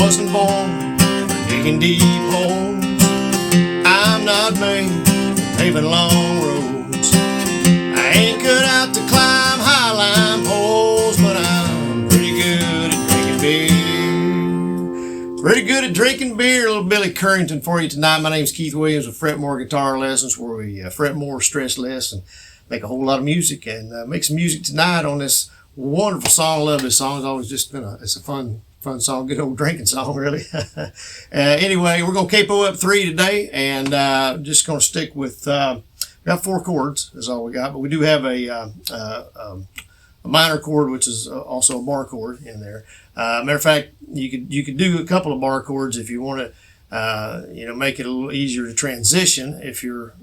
wasn't born for digging deep holes. I'm not made for paving long roads. I ain't cut out to climb high line poles, but I'm pretty good at drinking beer. Pretty good at drinking beer. A little Billy Currington for you tonight. My name's Keith Williams with Fret More Guitar Lessons, where we fret more, stress less, and make a whole lot of music. And make some music tonight on this wonderful song. I love this song. It's always just been it's a fun song, good old drinking song, really. Anyway, we're going to capo up 3 today, and just going to stick with, we got 4 chords, is all we got, but we do have a minor chord, which is also a bar chord in there. Matter of fact, you could do a couple of bar chords if you want to, make it a little easier to transition if you're,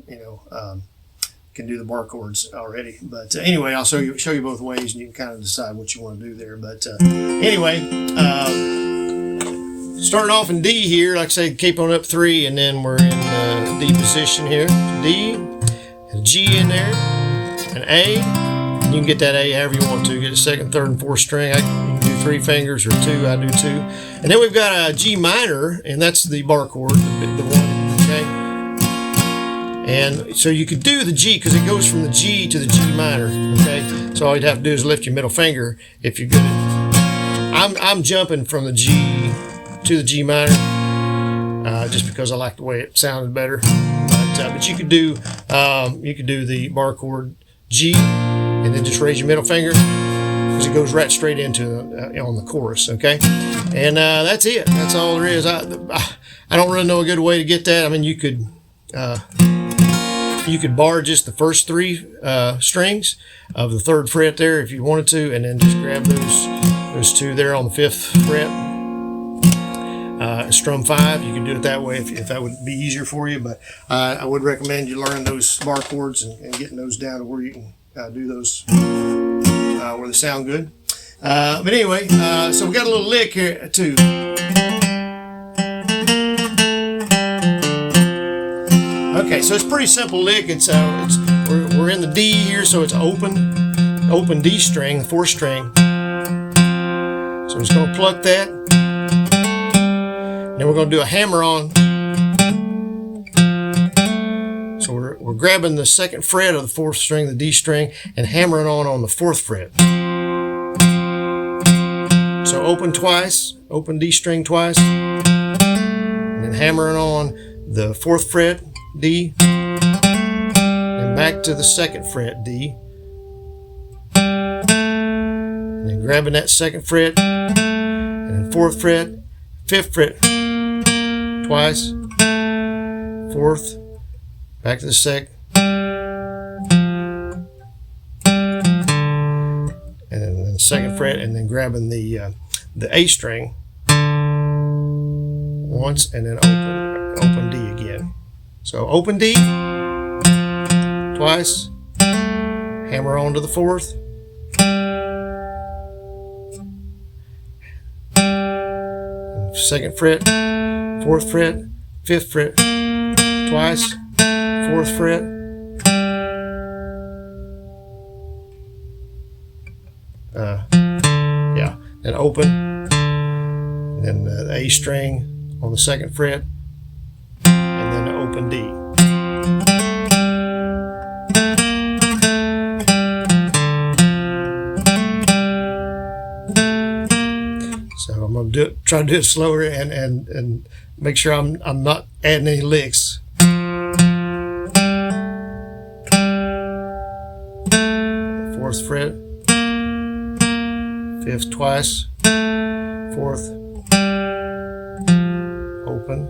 can do the bar chords already. But anyway, I'll show you both ways, and you can kind of decide what you want to do there. But anyway, starting off in D here, like I say, capoing up 3, and then we're in D position here. D, and G in there, an A. You can get that A however you want to. Get a 2nd, 3rd, and 4th string. You can do 3 fingers or 2. I do 2. And then we've got a G minor, and that's the bar chord, the one. Okay. And so you could do the G because it goes from the G to the G minor. Okay. So all you'd have to do is lift your middle finger if you're good at. I'm jumping from the G to the G minor just because I like the way it sounded better. But you could do the bar chord G and then just raise your middle finger because it goes right straight into on the chorus. Okay. And that's it. That's all there is. I don't really know a good way to get that. I mean, you could bar just the first 3 strings of the 3rd fret there if you wanted to, and then just grab those 2 there on the 5th fret. Strum 5. You can do it that way if that would be easier for you, but I would recommend you learn those bar chords and getting those down to where you can do those where they sound good. But anyway, so we got a little lick here too. Okay, so it's a pretty simple lick. We're in the D here, so it's open D string, the 4th string. So we're just going to pluck that. Then we're going to do a hammer on. So we're grabbing the 2nd fret of the 4th string, the D string, and hammering on the 4th fret. So open twice, open D string twice, and then hammering on the 4th fret, D, and back to the 2nd fret, D, and then grabbing that 2nd fret, and then 4th fret, 5th fret, twice, 4th, back to the 2nd, and then the 2nd fret, and then grabbing the A string once, and then open D again. So open D twice, hammer on to the 4th, 2nd fret, 4th fret, 5th fret, twice, 4th fret, then open, and then the A string on the 2nd fret, and then the open D. So I'm going to try to do it slower and make sure I'm not adding any licks. 4th fret, 5th twice, 4th, open,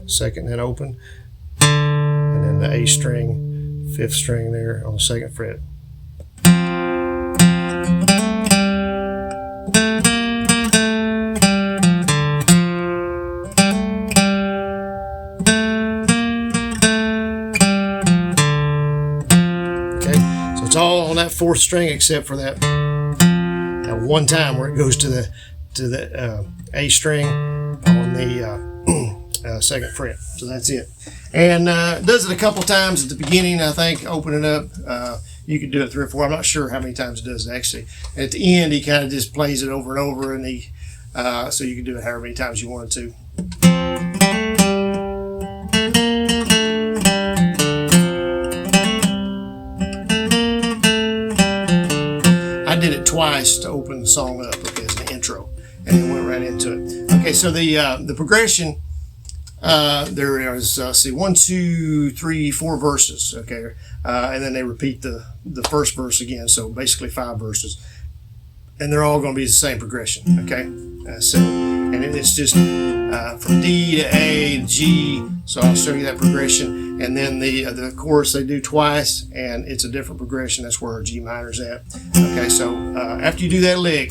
2nd, then open, and then the A string, 5th string there on the 2nd fret. Okay, so it's all on that 4th string except for that one time where it goes to the A string on the 2nd fret. So that's it. And does it a couple times at the beginning, I think, open it up. You could do it 3 or 4. I'm not sure how many times it does actually. At the end, he kind of just plays it over and over, and he So you can do it however many times you wanted to. I did it twice to open the song up, okay, as an intro, and then went right into it. Okay, so the progression, there is, see, 1, 2, 3, 4 verses, okay, and then they repeat the first verse again, so basically 5 verses, and they're all going to be the same progression, okay, so, and it's just from D to A to G, so I'll show you that progression, and then the chorus they do twice, and it's a different progression. That's where our G minor's at. Okay, so after you do that lick,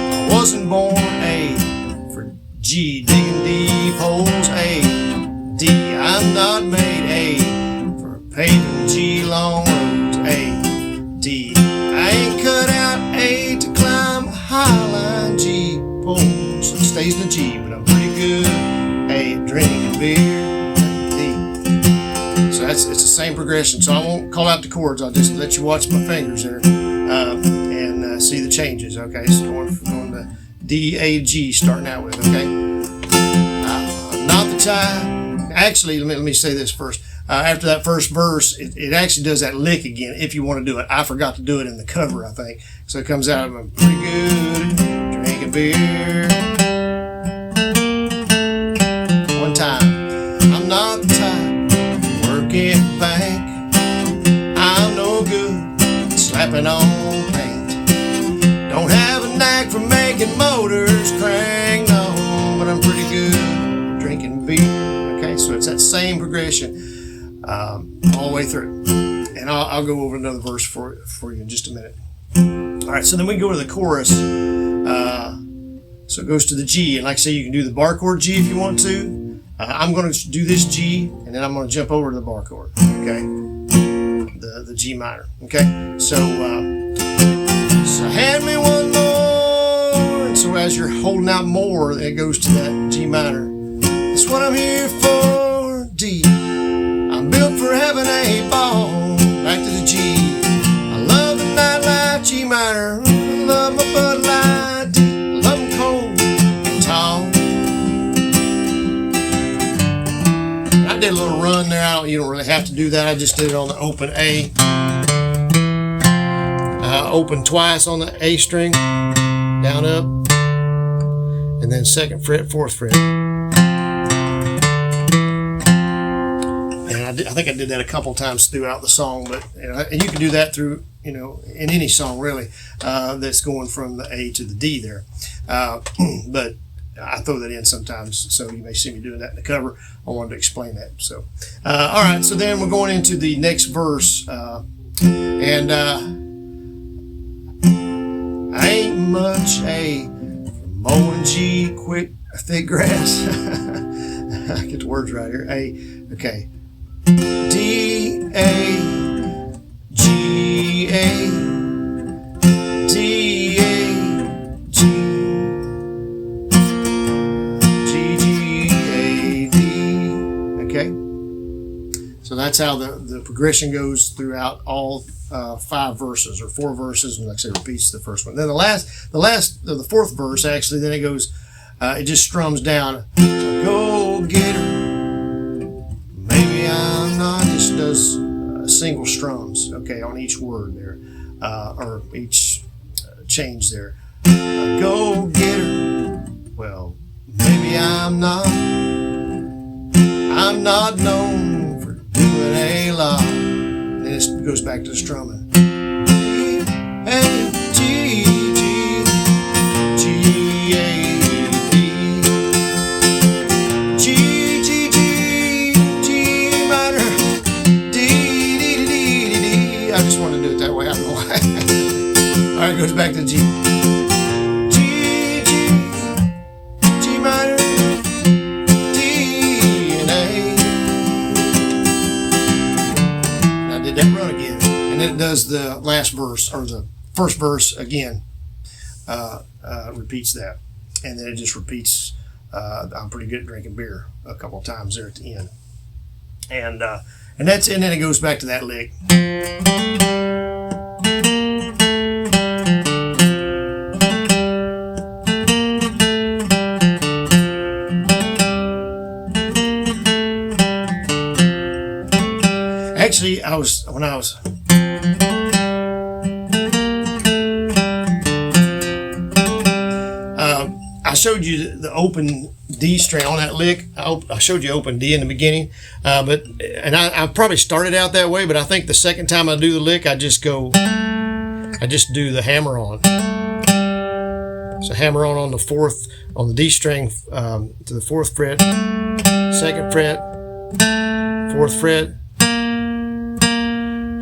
I wasn't born A for G, digging deep holes A, D, I'm not made A for paving G long roads A, D, I ain't cut out A to climb a high line G poles. It stays in the G, but I'm pretty good A at drinking beer D. So it's the same progression. So I won't call out the chords. I'll just let you watch my fingers there and see the changes. Okay, so going to D, A, G, starting out with. Okay, not the time. Actually, let me say this first. After that first verse, it actually does that lick again if you want to do it. I forgot to do it in the cover, I think. So it comes out of a pretty good drinking beer. One time. I'm not the type to work in a bank. I'm no good at slapping on paint. Don't have a knack for making motors crank, no, but I'm pretty good at drinking beer. Okay, so it's that same progression. All the way through, and I'll go over another verse for you in just a minute. All right, so then we go to the chorus. So it goes to the G, and like I say, you can do the bar chord G if you want to. I'm going to do this G, and then I'm going to jump over to the bar chord. Okay, the G minor. Okay, so hand me one more. And so as you're holding out more, it goes to that G minor. That's what I'm here for. D. I'm built for having a ball. Back to the G. I love the nightlife, G minor. I love my Bud Light D. I love them cold and tall. I did a little run there. You don't really have to do that. I just did it on the open A. Open twice on the A string, down up, and then 2nd fret, 4th fret. I think I did that a couple times throughout the song, but and you can do that through, in any song really that's going from the A to the D there. But I throw that in sometimes, so you may see me doing that in the cover. I wanted to explain that. So, all right. So then we're going into the next verse, and I ain't much A for mowing G, quick, thick grass. I get the words right here. A, okay. D, A, G, A, D, A, G, G, G, A, D. Okay? So that's how the progression goes throughout all 5 verses or 4 verses, and like I say, repeats the first one. Then the 4th verse, actually, then it goes, it just strums down. Go get her. Maybe I'm not, just does single strums, okay, on each word there, or each change there. Go get her. Well, maybe I'm not known for doing a lot. Then it goes back to the strumming. A, G, G, G, A, D, G, G, G, G minor, D, D, D, D, D, D. I just want to do it that way. I don't know why. All right, it goes back to G. G, G, G minor, D, and A. Now I did that run again, and then it does the last verse, or the first verse again, repeats that, and then it just repeats I'm pretty good at drinking beer a couple of times there at the end. And And then it goes back to that lick. Actually, I showed you the open D string on that lick. I showed you open D in the beginning, I probably started out that way, but I think the second time I do the lick, I just do the hammer on. So hammer on the fourth, on the D string to the fourth fret, second fret, fourth fret,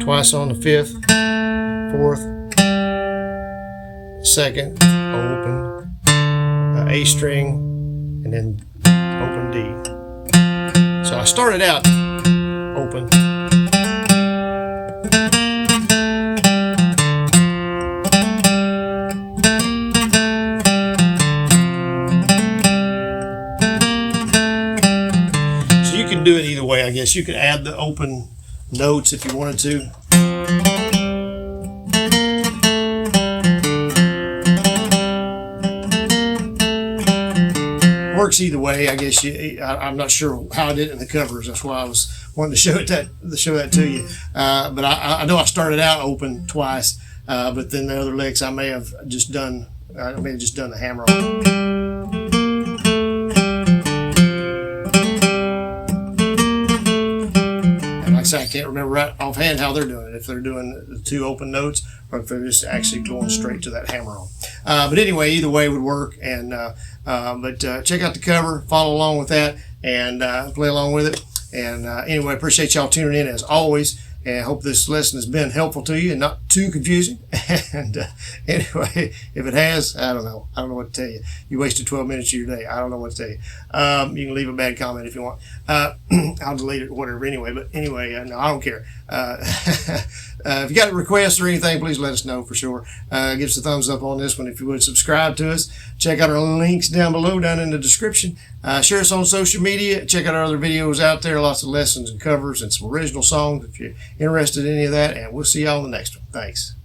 twice on the fifth, fourth, second, open, A string, and then open D. So I started out open. So you can do it either way, I guess. You could add the open notes if you wanted to. Works either way, I guess. I'm not sure how I did it in the covers. That's why I was wanting to show that to you. But I know I started out open twice, but then the other licks I may have just done the hammer on. I can't remember right offhand how they're doing it, if they're doing the two open notes or if they're just actually going straight to that hammer on. But anyway, either way would work. And check out the cover, follow along with that, and play along with it. And anyway, appreciate y'all tuning in as always, and hope this lesson has been helpful to you and not too confusing. And anyway, if it has, I don't know what to tell you. You wasted 12 minutes of your day. I don't know what to tell you. You can leave a bad comment if you want. I'll delete it or whatever anyway. But anyway, no, I don't care. If you got a request or anything, please let us know for sure. Give us a thumbs up on this one if you would. Subscribe to us. Check out our links down below, down in the description. Share us on social media. Check out our other videos out there. Lots of lessons and covers and some original songs if you're interested in any of that. And we'll see y'all on the next one. Thanks.